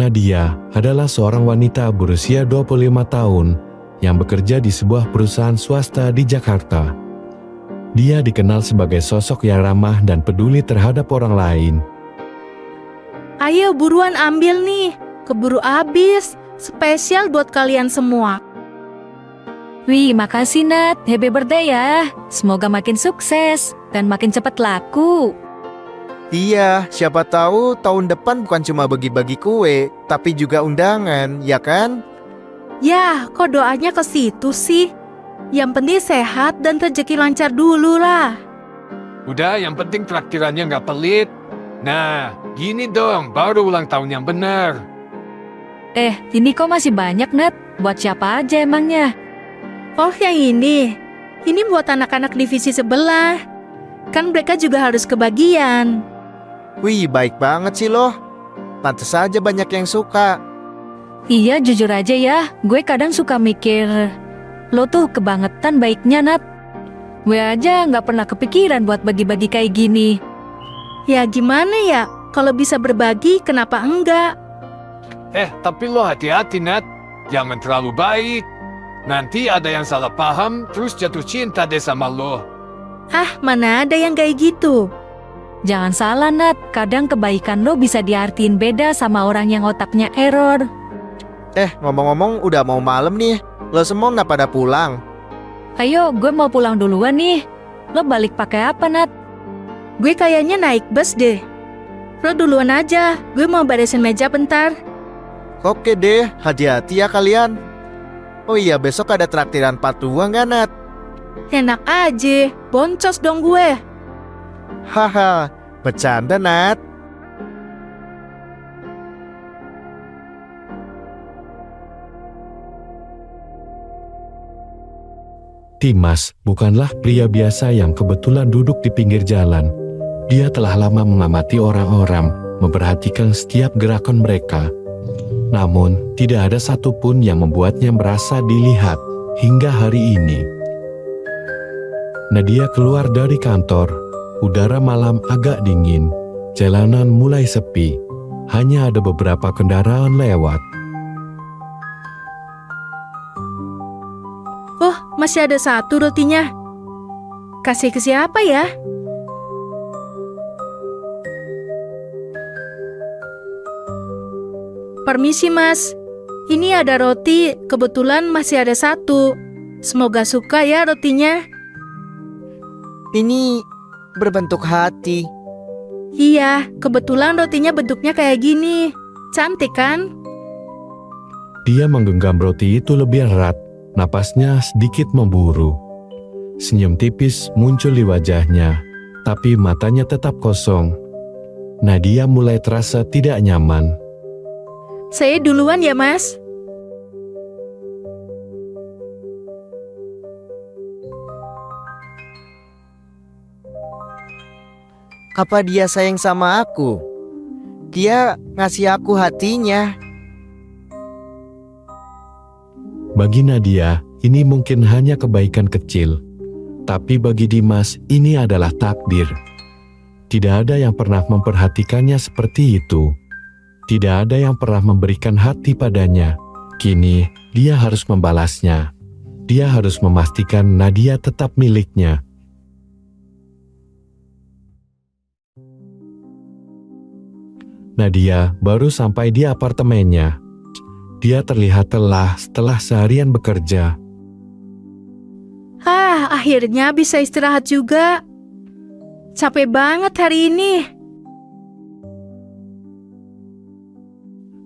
Nadia adalah seorang wanita berusia 25 tahun yang bekerja di sebuah perusahaan swasta di Jakarta. Dia dikenal sebagai sosok yang ramah dan peduli terhadap orang lain. Ayo buruan ambil nih, keburu habis, spesial buat kalian semua. Wih, makasih Nat. Happy birthday ya. Semoga makin sukses dan makin cepat laku. Iya, siapa tahu tahun depan bukan cuma bagi-bagi kue, tapi juga undangan, ya kan? Ya, kok doanya ke situ sih? Yang penting sehat dan rezeki lancar dulu lah. Udah, yang penting traktirannya nggak pelit. Nah, gini dong, baru ulang tahun yang benar. Ini kok masih banyak Nat? Buat siapa aja emangnya? Oh, yang ini. Ini buat anak-anak divisi sebelah. Kan mereka juga harus kebagian. Wih, baik banget sih loh. Pantes saja banyak yang suka. Iya, jujur aja ya, gue kadang suka mikir, lo tuh kebangetan baiknya Nat. Gue aja nggak pernah kepikiran buat bagi-bagi kayak gini. Ya gimana ya, kalau bisa berbagi kenapa enggak? Tapi lo hati-hati Nat, jangan terlalu baik. Nanti ada yang salah paham, terus jatuh cinta deh sama lo. Hah, mana ada yang kayak gitu? Jangan salah Nat, kadang kebaikan lo bisa diartiin beda sama orang yang otaknya error. Ngomong-ngomong udah mau malam nih. Lo semua nggak pada pulang? Ayo, gue mau pulang duluan nih. Lo balik pakai apa Nat? Gue kayaknya naik bus deh. Lo duluan aja, gue mau beresin meja bentar. Oke deh, hati-hati ya kalian. Oh iya, besok ada traktiran patungan nggak, Nat? Enak aja, boncos dong gue. Haha, bercanda Nat. Dimas bukanlah pria biasa yang kebetulan duduk di pinggir jalan. Dia telah lama mengamati orang-orang, memperhatikan setiap gerakan mereka. Namun, tidak ada satupun yang membuatnya merasa dilihat hingga hari ini. Nadia keluar dari kantor. Udara malam agak dingin. Jalanan mulai sepi. Hanya ada beberapa kendaraan lewat. Oh, masih ada satu rotinya. Kasih ke siapa ya? Permisi mas, ini ada roti, kebetulan masih ada satu. Semoga suka ya rotinya. Ini berbentuk hati. Iya, kebetulan rotinya bentuknya kayak gini. Cantik kan? Dia menggenggam roti itu lebih erat. Napasnya sedikit memburu. Senyum tipis muncul di wajahnya, tapi matanya tetap kosong. Nadia mulai terasa tidak nyaman. Saya duluan ya mas. Apa dia sayang sama aku? Dia ngasih aku hatinya. Bagi Nadia, ini mungkin hanya kebaikan kecil. Tapi bagi Dimas, ini adalah takdir. Tidak ada yang pernah memperhatikannya seperti itu. Tidak ada yang pernah memberikan hati padanya. Kini, dia harus membalasnya. Dia harus memastikan Nadia tetap miliknya. Nadia baru sampai di apartemennya. Dia terlihat lelah setelah seharian bekerja. Akhirnya bisa istirahat juga. Capek banget hari ini.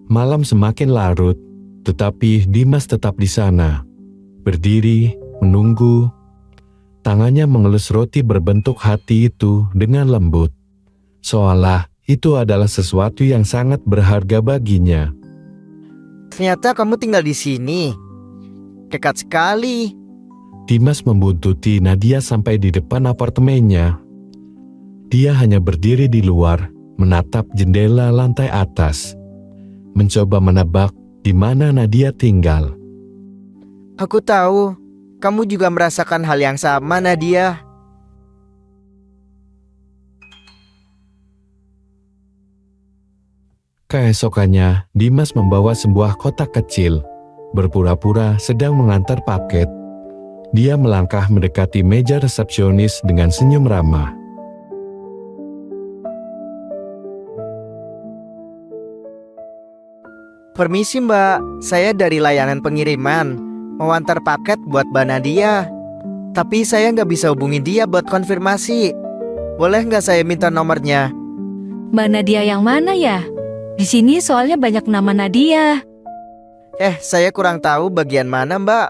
Malam semakin larut, tetapi Dimas tetap di sana. Berdiri, menunggu. Tangannya mengelus roti berbentuk hati itu dengan lembut. Seolah itu adalah sesuatu yang sangat berharga baginya. Ternyata kamu tinggal di sini. Dekat sekali. Dimas membuntuti Nadia sampai di depan apartemennya. Dia hanya berdiri di luar, menatap jendela lantai atas. Mencoba menebak di mana Nadia tinggal. Aku tahu, kamu juga merasakan hal yang sama, Nadia. Keesokannya, Dimas membawa sebuah kotak kecil, berpura-pura sedang mengantar paket. Dia melangkah mendekati meja resepsionis dengan senyum ramah. Permisi Mbak, saya dari layanan pengiriman. Mau antar paket buat Mbak Nadia. Tapi saya nggak bisa hubungi dia buat konfirmasi. Boleh nggak saya minta nomornya? Mbak Nadia yang mana ya? Di sini soalnya banyak nama Nadia. Saya kurang tahu bagian mana Mbak.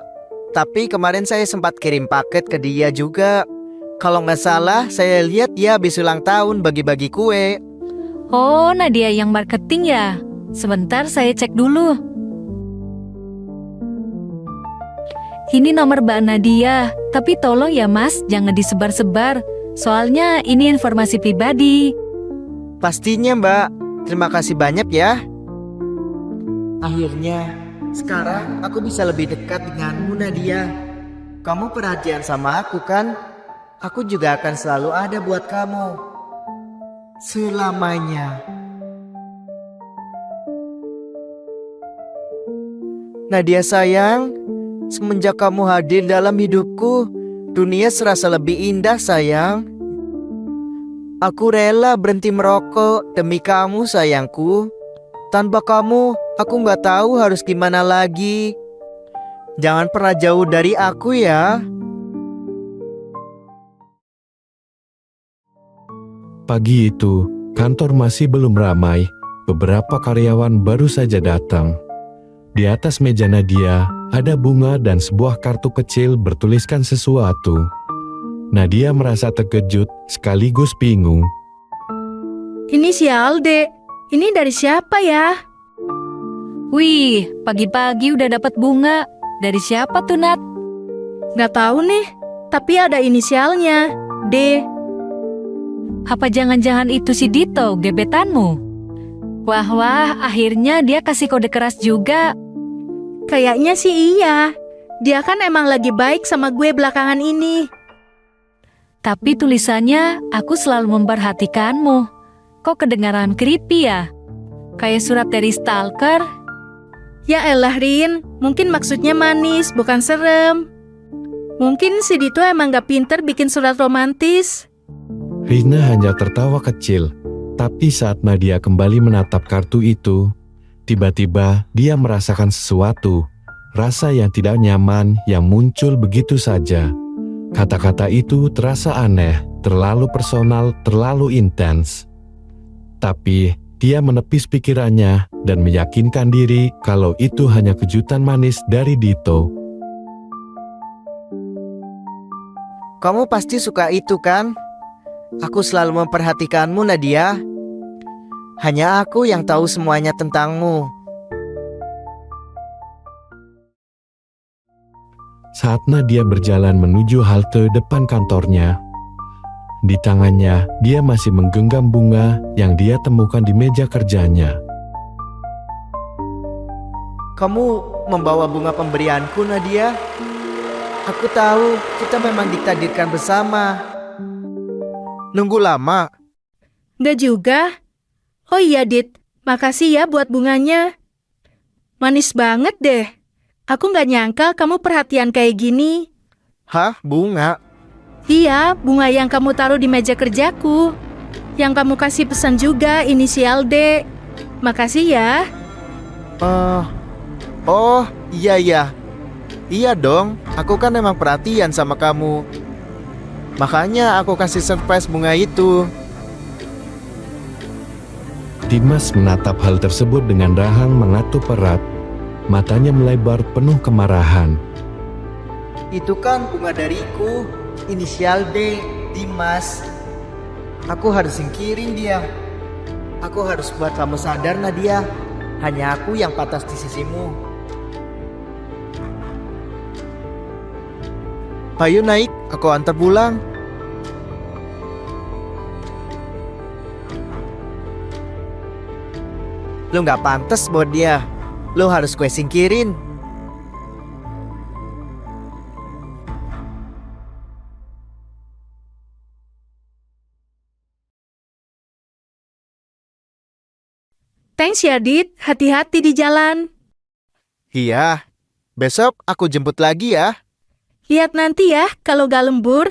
Tapi kemarin saya sempat kirim paket ke dia juga. Kalau nggak salah, saya lihat dia habis ulang tahun bagi-bagi kue. Oh, Nadia yang marketing ya? Sebentar saya cek dulu. Ini nomor Mbak Nadia, tapi tolong ya Mas, jangan disebar-sebar. Soalnya ini informasi pribadi. Pastinya Mbak. Terima kasih banyak ya. Akhirnya, sekarang aku bisa lebih dekat denganmu Nadia. Kamu perhatian sama aku kan? Aku juga akan selalu ada buat kamu. Selamanya. Nadia sayang, semenjak kamu hadir dalam hidupku, dunia serasa lebih indah sayang. Aku rela berhenti merokok demi kamu sayangku. Tanpa kamu, aku nggak tahu harus gimana lagi. Jangan pernah jauh dari aku ya. Pagi itu, kantor masih belum ramai. Beberapa karyawan baru saja datang. Di atas meja Nadia, ada bunga dan sebuah kartu kecil bertuliskan sesuatu. Nadia merasa terkejut sekaligus bingung. Ini si Alde. Ini dari siapa ya? Wih, pagi-pagi udah dapat bunga. Dari siapa tuh, Nat? Nggak tahu nih, tapi ada inisialnya. D. Apa jangan-jangan itu si Dito, gebetanmu? Wah, akhirnya dia kasih kode keras juga. Kayaknya sih iya. Dia kan emang lagi baik sama gue belakangan ini. Tapi tulisannya, aku selalu memperhatikanmu. Kok kedengaran creepy ya? Kayak surat dari stalker? Ya elah Rin, mungkin maksudnya manis, bukan serem. Mungkin si Dito emang gak pinter bikin surat romantis. Rina hanya tertawa kecil, tapi saat Nadia kembali menatap kartu itu, tiba-tiba dia merasakan sesuatu, rasa yang tidak nyaman yang muncul begitu saja. Kata-kata itu terasa aneh, terlalu personal, terlalu intens. Tapi dia menepis pikirannya dan meyakinkan diri kalau itu hanya kejutan manis dari Dito. Kamu pasti suka itu kan? Aku selalu memperhatikanmu Nadia. Hanya aku yang tahu semuanya tentangmu. Saat Nadia berjalan menuju halte depan kantornya, di tangannya dia masih menggenggam bunga yang dia temukan di meja kerjanya. Kamu membawa bunga pemberianku Nadia. Aku tahu kita memang ditakdirkan bersama. Nunggu lama? Nggak juga. Oh iya Dit, makasih ya buat bunganya. Manis banget deh. Aku nggak nyangka kamu perhatian kayak gini. Hah, bunga? Iya, bunga yang kamu taruh di meja kerjaku. Yang kamu kasih pesan juga inisial D. Makasih ya. Oh, iya. Iya dong, aku kan emang perhatian sama kamu. Makanya aku kasih surprise bunga itu. Dimas menatap hal tersebut dengan rahang mengatupkan erat. Matanya melebar penuh kemarahan. Itu kan bunga dariku, inisial D, Dimas. Aku harus singkirin dia. Aku harus buat kamu sadar Nadia. Hanya aku yang pantas di sisimu. Ayo naik, aku antar pulang. Lu gak pantas buat dia. Lu harus gue singkirin. Thanks ya, Dit. Hati-hati di jalan. Iya, besok aku jemput lagi ya. Lihat nanti ya kalau gak lembur.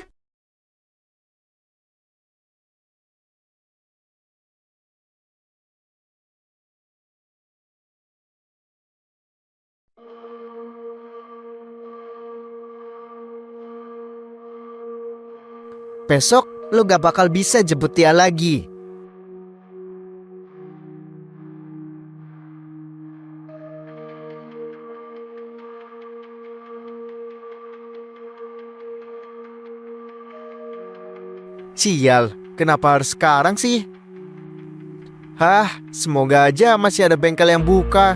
Besok lu gak bakal bisa jemput dia lagi. Sial, kenapa harus sekarang sih? Hah, semoga aja masih ada bengkel yang buka.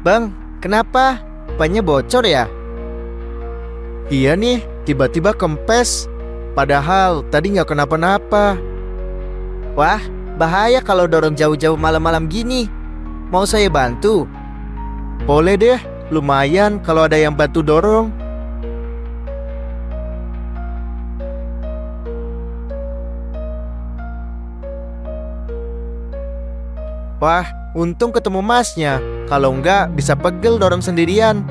Bang, kenapa? Bannya bocor ya? Iya nih, tiba-tiba kempes. Padahal tadi nggak kenapa-napa. Wah, bahaya kalau dorong jauh-jauh malam-malam gini. Mau saya bantu? Boleh deh, lumayan kalau ada yang bantu dorong. Wah, untung ketemu masnya. Kalau enggak, bisa pegel dorong sendirian.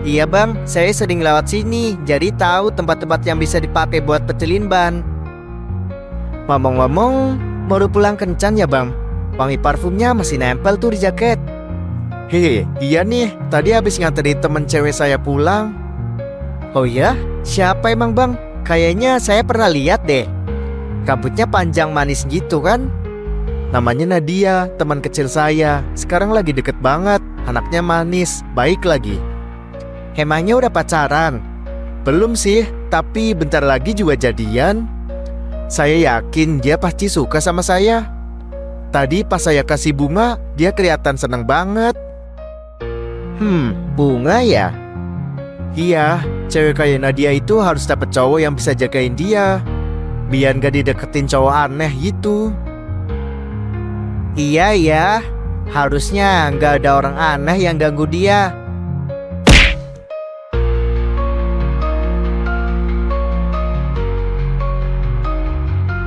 Iya bang, saya sering lewat sini, jadi tahu tempat-tempat yang bisa dipakai buat pecelin ban. Ngomong-ngomong, baru pulang kencan ya bang? Wangi parfumnya masih nempel tuh di jaket. Hehe, iya nih, tadi habis nganterin temen cewek saya pulang. Oh iya? Siapa emang bang? Kayaknya saya pernah lihat deh. Rambutnya panjang manis gitu kan? Namanya Nadia, teman kecil saya. Sekarang lagi deket banget. Anaknya manis, baik lagi. Emangnya udah pacaran? Belum sih, tapi bentar lagi juga jadian. Saya yakin dia pasti suka sama saya. Tadi pas saya kasih bunga, dia kelihatan seneng banget. Bunga ya? Iya, cewek kayak Nadia itu harus dapet cowok yang bisa jagain dia, biar gak dideketin cowok aneh gitu. Iya ya, harusnya gak ada orang aneh yang ganggu dia.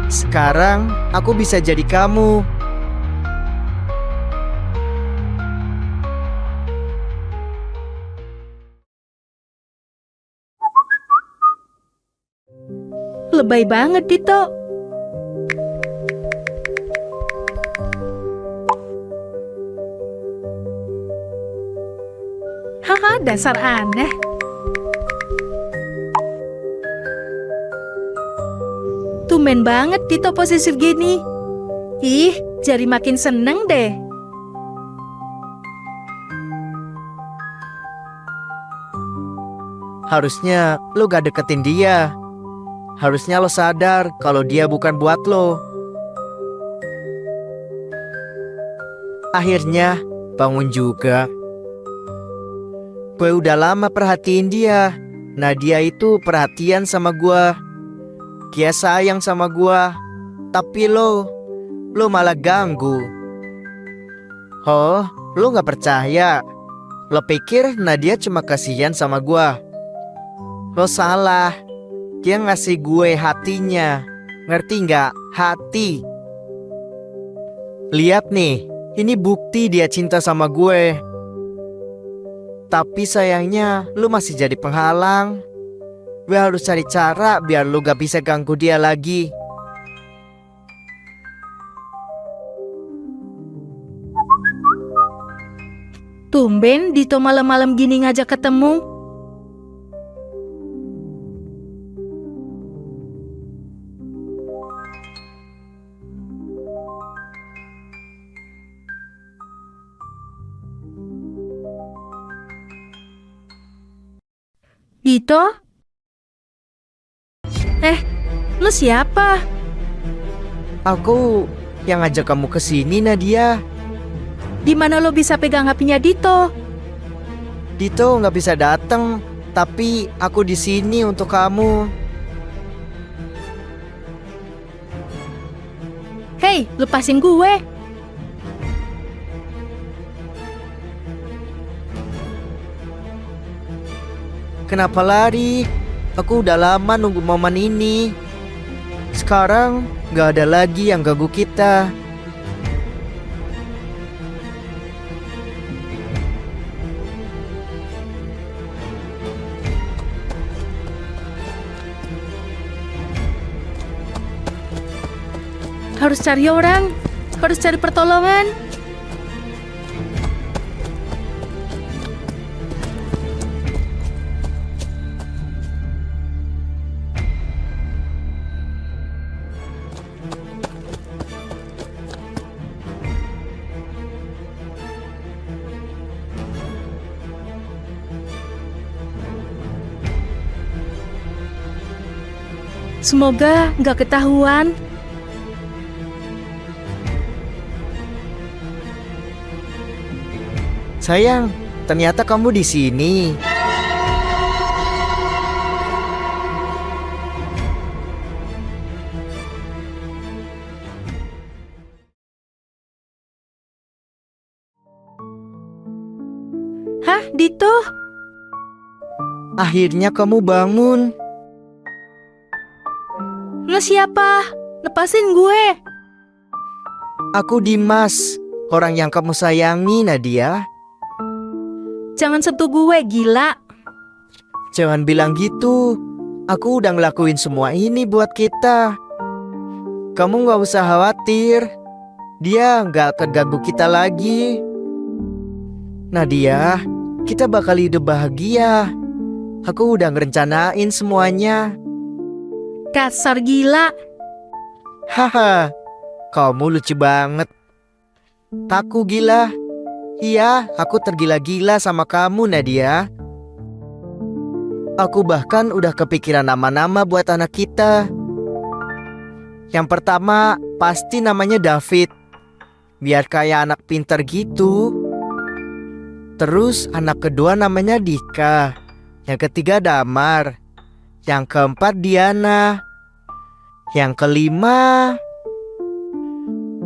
Sekarang aku bisa jadi kamu. Lebay banget, Dito. Haha, dasar aneh. Tumben banget Dito posesif gini. Ih, jadi makin seneng deh. Harusnya lo gak deketin dia. Harusnya lo sadar kalau dia bukan buat lo. Akhirnya bangun juga. Gue udah lama perhatiin dia. Nadia itu perhatian sama gue. Dia sayang sama gue. Tapi lo malah ganggu. Oh, lo gak percaya? Lo pikir Nadia cuma kasihan sama gue? Lo salah. Dia ngasih gue hatinya. Ngerti gak? Hati. Lihat nih, ini bukti dia cinta sama gue. Tapi sayangnya lu masih jadi penghalang. Gue harus cari cara biar lu gak bisa ganggu dia lagi. Tumben Dito malam-malam gini ngajak ketemu. Dito? Lu siapa? Aku yang ngajak kamu ke sini, Nadia. Di mana lo bisa pegang HP-nya Dito? Dito nggak bisa datang, tapi aku di sini untuk kamu. Hei, lepasin gue. kenapa lari? Aku udah lama nunggu momen ini. Sekarang gak ada lagi yang ganggu kita. Harus cari orang, harus cari pertolongan. Semoga nggak ketahuan. Sayang, ternyata kamu di sini. Hah, Dito? Akhirnya kamu bangun. Lo siapa? Lepasin gue. Aku Dimas, orang yang kamu sayangi, Nadia. Jangan sentuh gue, gila. Jangan bilang gitu. Aku udah ngelakuin semua ini buat kita. Kamu gak usah khawatir. Dia gak akan ganggu kita lagi. Nadia, kita bakal hidup bahagia. Aku udah ngerencanain semuanya. Kasar gila. Haha, kamu lucu banget. Aku gila. Iya, aku tergila-gila sama kamu, Nadia. Aku bahkan udah kepikiran nama-nama buat anak kita. Yang pertama, pasti namanya David. Biar kayak anak pinter gitu. Terus anak kedua namanya Dika. Yang ketiga Damar. Yang keempat Diana. Yang kelima...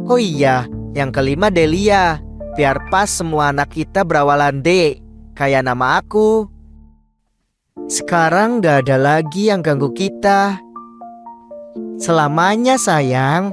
Oh iya, yang kelima Delia. Biar pas semua anak kita berawalan D, kayak nama aku. Sekarang gak ada lagi yang ganggu kita. Selamanya sayang.